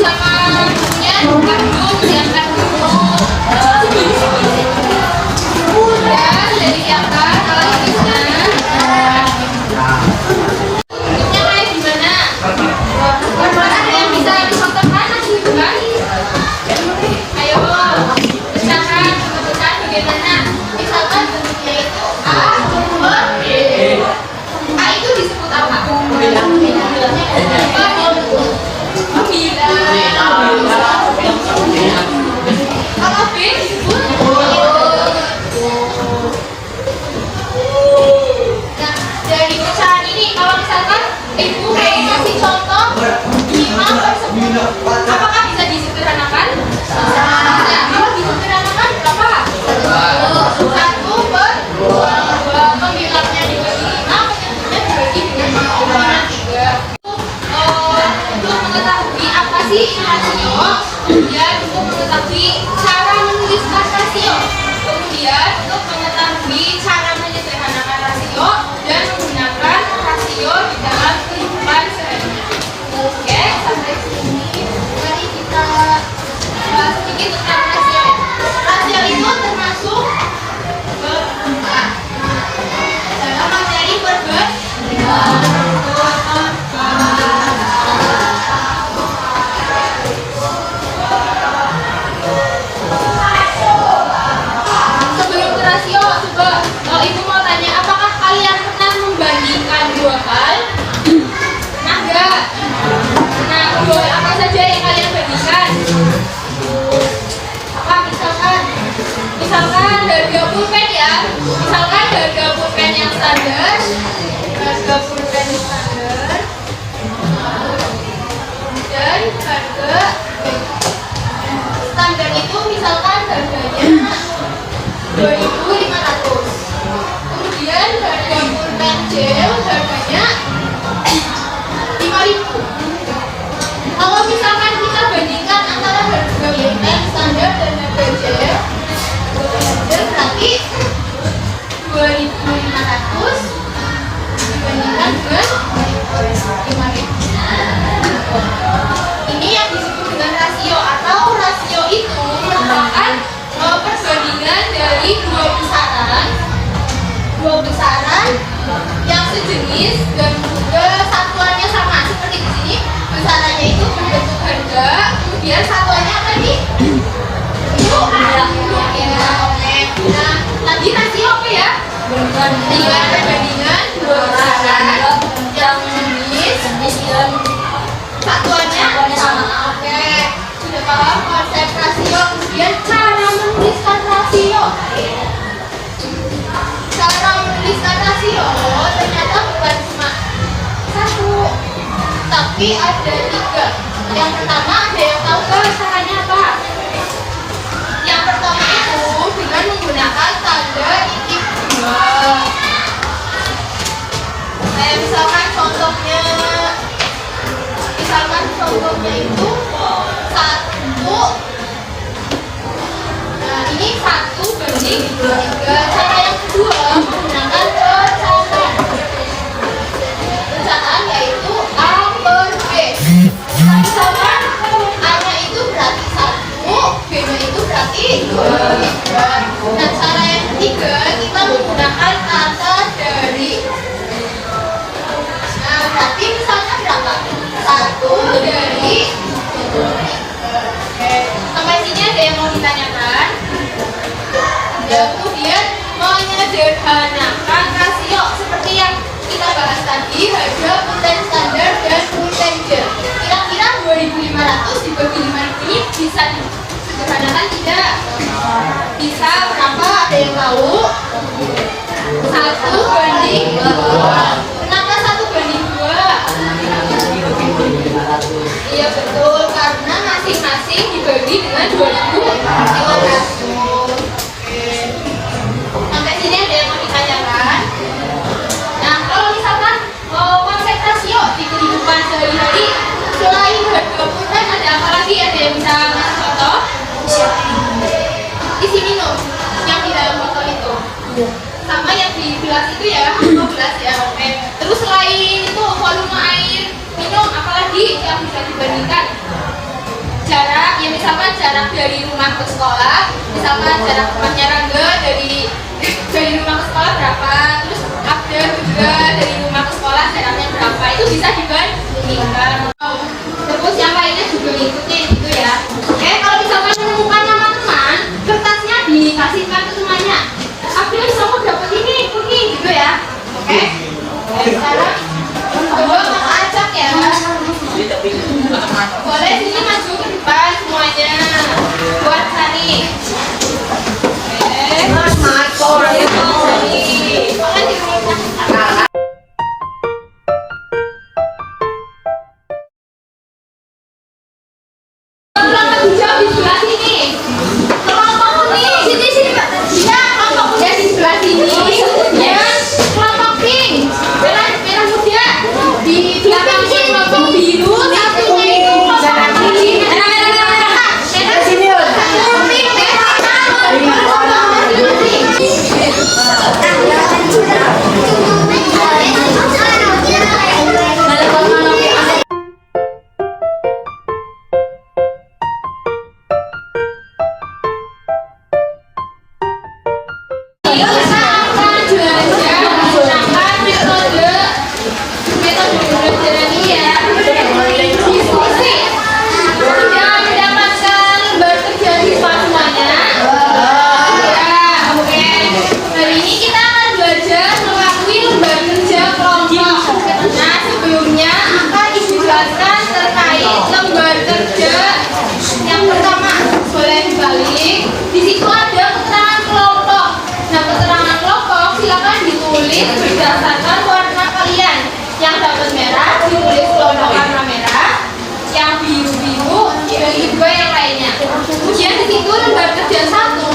sama punya kandung siapkan dulu. Udah dari siapkan kalau bisa. Bentuknya kayak gimana? Ada yang bisa dicontohkan lagi bukan? Ayo, misalkan bentuknya bagaimana? Misalkan bentuknya itu A, B. A itu disebut apa? Bilang. Kalau B disebut nah, dari pecahan ini kalau misalkan ibu kasih contoh 5/10, apakah bisa disederhanakan? Bisa. Kalau disederhanakan berapa? 1/2. Pembilangnya dibagi 5, penyebutnya dibagi dengan 3. Untuk mengetahui apa sih rasio, kemudian untuk mengetahui cara menuliskan rasio, kemudian untuk mengetahui cara menyederhanakan rasio dan menggunakan rasio di dalam kehidupan sehari-hari. Oke, sampai sini mari kita bahas sedikit tentang rasio. Rasio itu termasuk dalam materi perbandingan. Rasio, coba kalau ibu mau tanya, apakah kalian pernah membandingkan dua hal? Pernah nggak? Nah, dua apa saja yang kalian bandingkan? Apa misalkan harga pulpen ya, misalkan harga pulpen yang standar, dan harga standar itu misalkan harganya 2.500. Kemudian harga pulpen gel harganya 5.000. Kalau misalkan kita bandingkan antara harga pulpen standar dan harga gel, berarti 2.500 dibandingkan dengan 5.000. Ini yang disebut dengan rasio, atau rasio itu merupakan perbandingan dari dua besaran yang sejenis dan juga satuannya sama. Seperti di sini besarannya itu berbentuk harga, kemudian satuannya apa nih? Itu ya. Oke. Nah, lagi rasio apa ya? Perbandingan dua besaran yang sejenis dan satuannya sama. Oke, sudah paham konsep rasio. Kemudian cara menuliskan rasio. Cara menuliskan rasio ternyata bukan cuma satu, tapi ada 3. Yang pertama, ada yang tahu kan caranya apa? Yang pertama itu dengan menggunakan tanda titik 2. Kayak misalkan contohnya itu 1. Nah, ini 1/3. Cara yang kedua menggunakan pecahan, yaitu A/B. Misalkan A-nya itu berarti 1, B-nya itu berarti 2. Nah, cara yang ketiga kita menggunakan kata dari. Nah, berarti misalnya berapa? 1/3. Oke, sampai sini ada yang mau ditanyakan? Ya, kemudian menyederhanakan rasio seperti yang kita bahas tadi, harga pulpen standar dan pulpen gel. Kira-kira 2.500 dibagi 5.000 ini bisa disederhanakan tidak? Bisa berapa? Ada yang tahu? 1/2. Kenapa 1/2? Iya betul, karena masing-masing dibagi dengan 2.500. Sampai sini ada yang mau ditanyakan? Nah, kalau misalkan konsep rasio di kehidupan sehari-hari, selain harga pulpen ada apa lagi? Ada yang bisa ngasih contoh? Di sini loh, yang di dalam foto itu. Sama yang di gelas itu ya, gelas ya. Oke. Terus selain itu volume air minum, apalagi yang bisa dibandingkan? jarak dari rumah ke sekolah. Misalkan jarak rumahnya Rangga dari rumah ke sekolah berapa, terus Abdel juga dari rumah ke sekolah jaraknya berapa, itu bisa dibandingkan. Terus yang lainnya juga ngikutin gitu ya. Oke, kalau misalkan menemukan nama teman, kertasnya dikasihkan ke temannya. Abdel, kamu dapat ini gitu ya. Oke. Sekarang coba Kak ajak ya. Boleh sini maju ke depan semuanya buat cari. Mas Marco, kelompok hijau di sebelah sini. Kelompok kuning sini Mbak. Ya, kelompok kuning di sebelah sini. Ya, kelompok pink merah muda di belakang kelompok biru. Satunya itu kelompok pink merah sini. Pink berdasarkan warna kalian. Yang dapat merah ditulis kelompok warna merah, yang biru dibagi dua yang lainnya. Kemudian di situ lembar kerja 1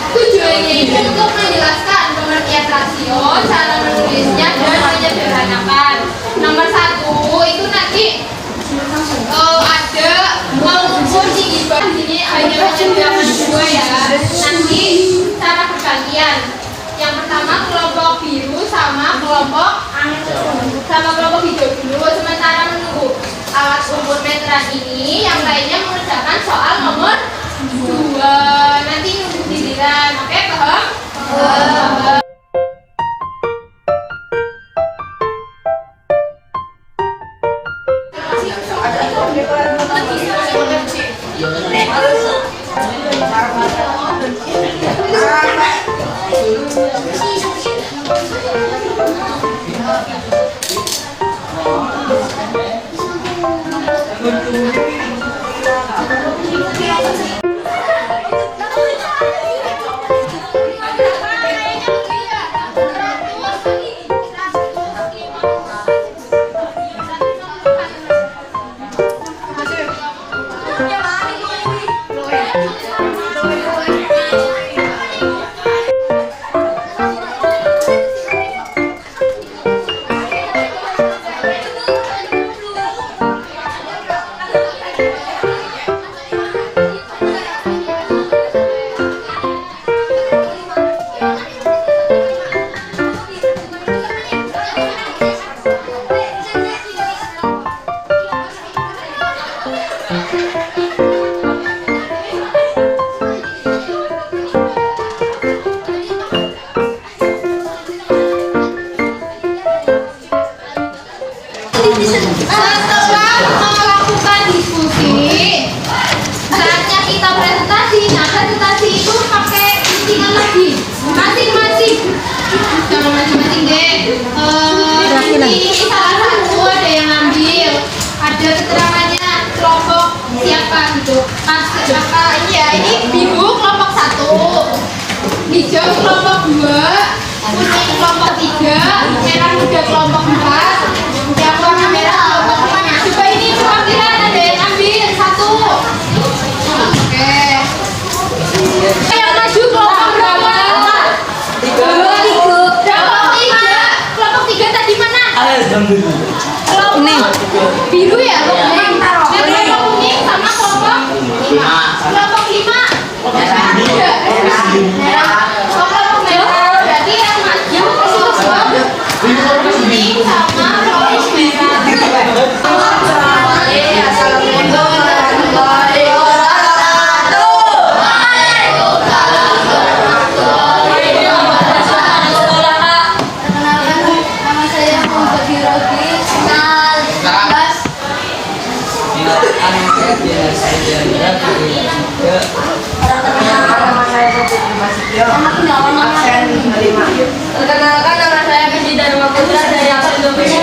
tujuannya itu untuk menjelaskan pengertian rasio, cara menulisnya dan menyederhanakan. Nomor 1 itu nanti ada mengukur tinggi badan. Di sini hanya menyediakan dua ya. Nanti cara bergantian. Yang pertama kelompok biru sama kelompok hijau dulu, sementara menunggu alat ukur meteran ini yang lainnya mengerjakan soal nomor 2. Nanti nunggu giliran. Oke, paham? Setelah melakukan diskusi, saatnya kita presentasi. Nah, presentasi itu pakai hitungan lagi masing-masing. Jangan masing-masing deh. Ini salah satu ada yang ngambil, ada keterangannya kelompok siapa gitu. Maka ini ya, ini biru kelompok 1, hijau kelompok 2, kuning kelompok 3, merah muda kelompok 4. Yang warna merah kelompok 5. Coba ini perwakilan ada yang ambil 1. Oke. Yang maju kelompok berapa? 3. Kelompok 3. Kelompok 3 tadi mana? Kelompok biru ya? Kelompok kuning sama kelompok 5. Kelompok 5. Merah. Kelompok merah berarti yang maju kuning sama kelompok merah. Perkenalkan nama saya Kedi Dharma Putra dari absen 5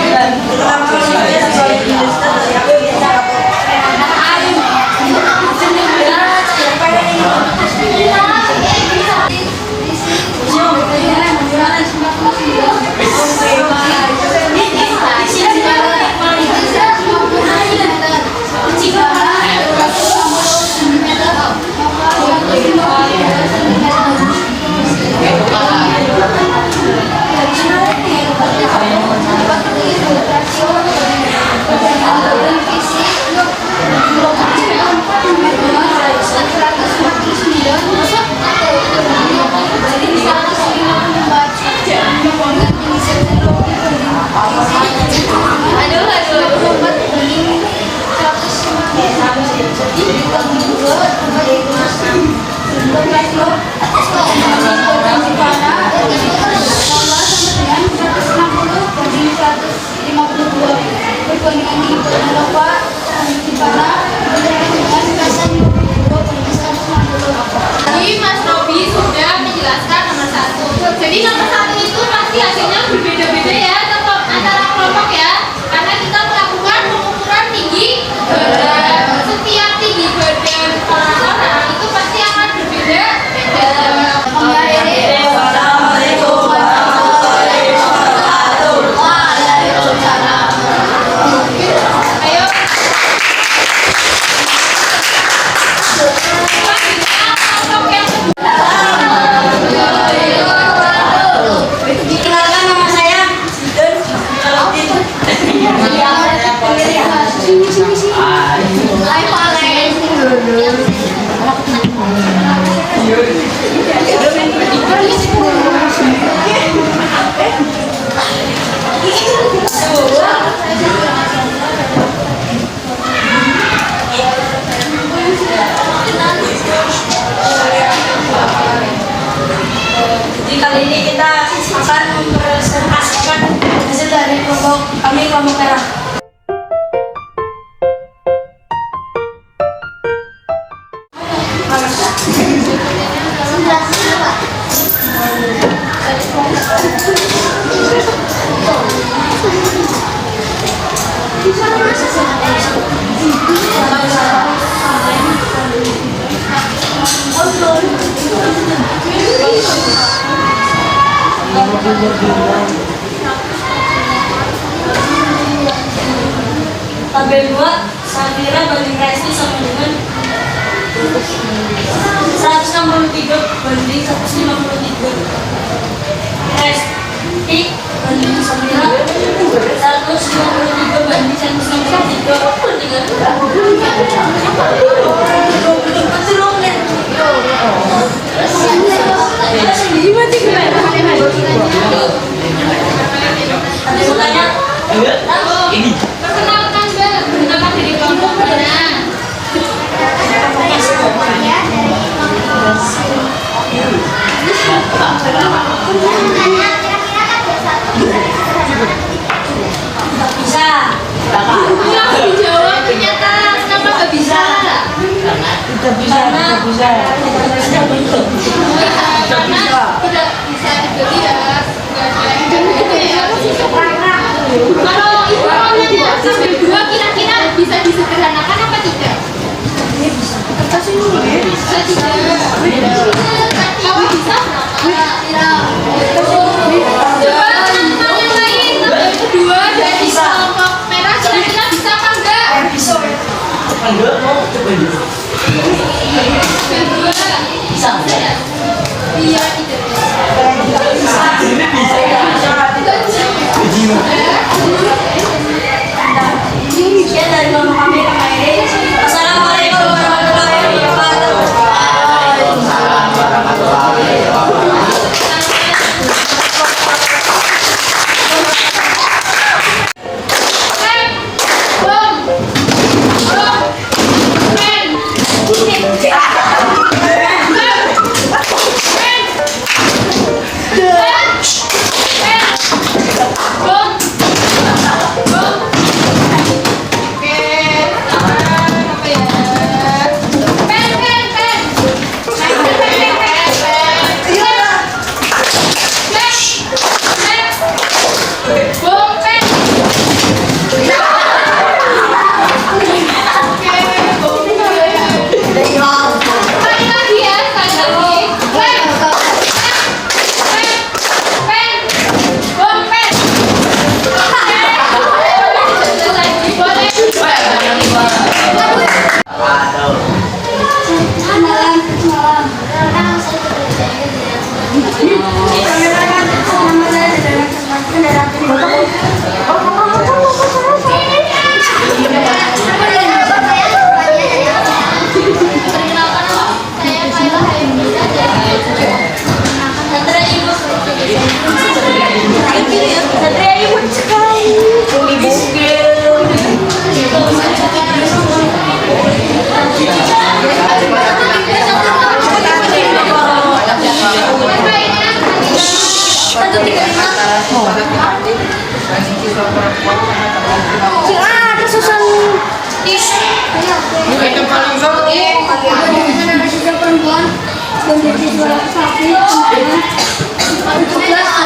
menjadi suara sapi 17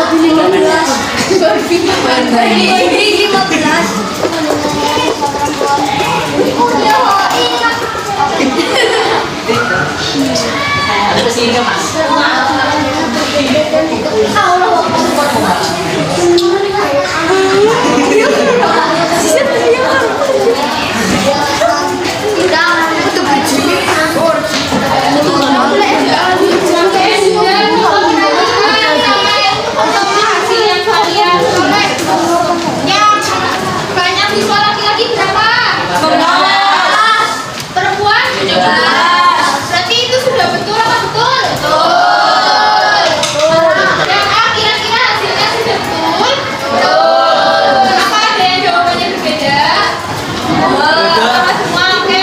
lebih 15 lebih 15 Ada sini mas. Berarti itu sudah betul apa betul? Betul. Yang A kira-kira hasilnya sudah betul? Betul. Apa ada yang jawabannya berbeda? Sama semua, oke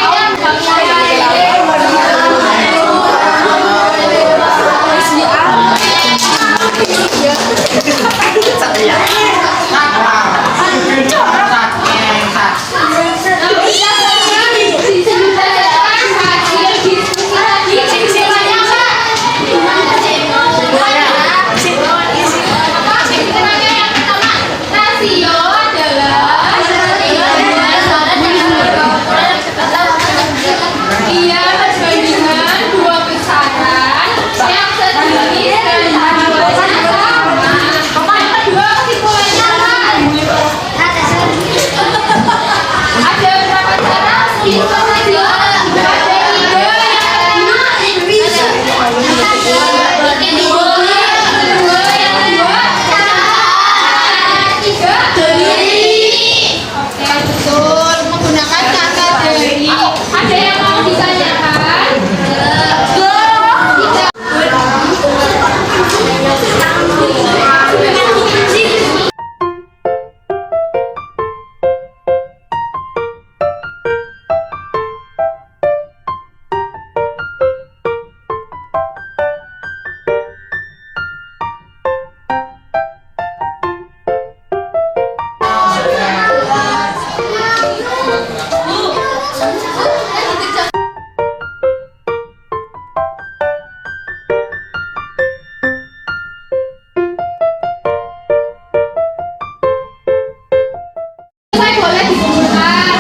yang boleh dikumpulkan.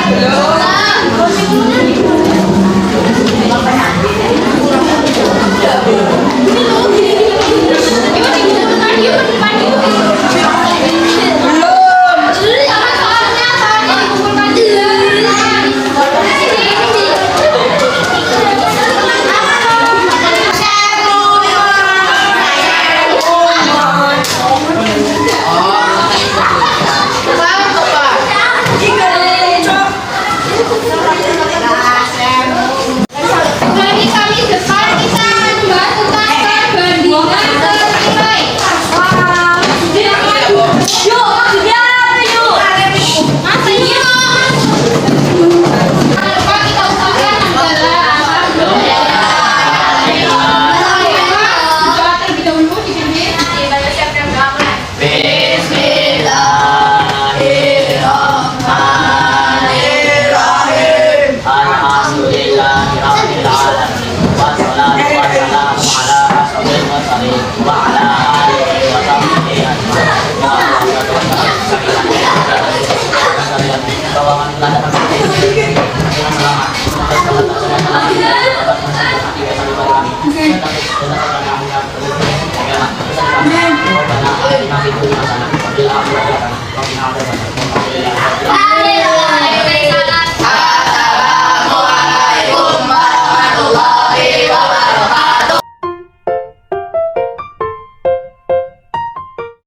Dari kami depan kita membahas tentang perbandingan nilai. Masa iya? Lupa kita usahakan adalah terlebih dahulu di sini. Bismillahirrahmanirrahim. Alhamdulillahirabbil alamin. Wassalatu wassalamu ala asyrofil mursalin wa ala alihi wa sahbihi ajmain.